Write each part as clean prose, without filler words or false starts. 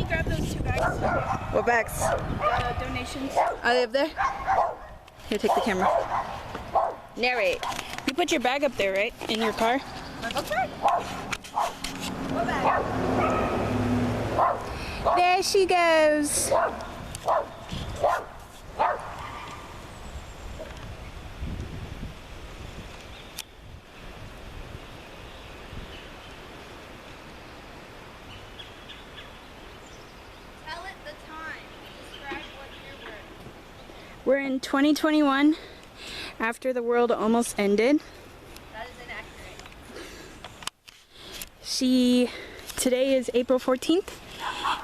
grab those 2 bags? What bags? Donations. Are they up there? Here, take the camera. Narrate. You put your bag up there, right? In your car? Okay. What bag? There she goes. We're in 2021, after the world almost ended. That is inaccurate. Today is April 14th,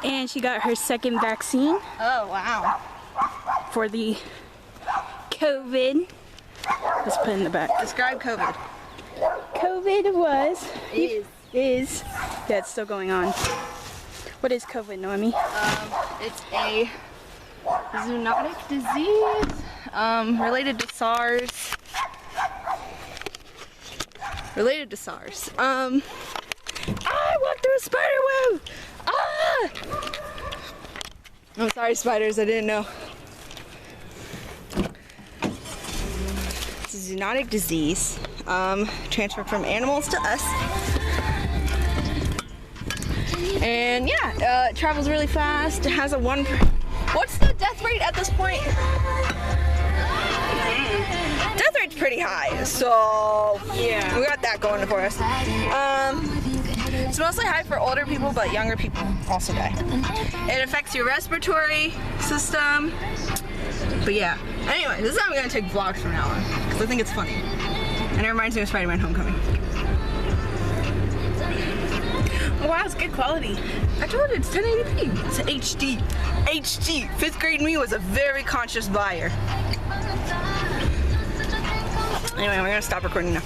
and she got her 2nd vaccine. Oh, wow. For the COVID. Let's put it in the back. Describe COVID. COVID was... Is. Yeah, it's still going on. What is COVID, Noemi? It's a zoonotic disease related to SARS. I walked through a spider web! Ah! I'm sorry, spiders, I didn't know. It's a zoonotic disease, transferred from animals to us. And yeah, it travels really fast. It has a what's the death rate at this point? Death rate's pretty high, so yeah, we got that going for us. It's mostly high for older people, but younger people also die. It affects your respiratory system. But yeah, anyway, this is how I'm gonna take vlogs from now on, because I think it's funny. And it reminds me of Spider-Man Homecoming. Wow, it's good quality. I told you, it's 1080p. It's HD. HD. 5th grade me was a very conscious buyer. Anyway, we're gonna stop recording now.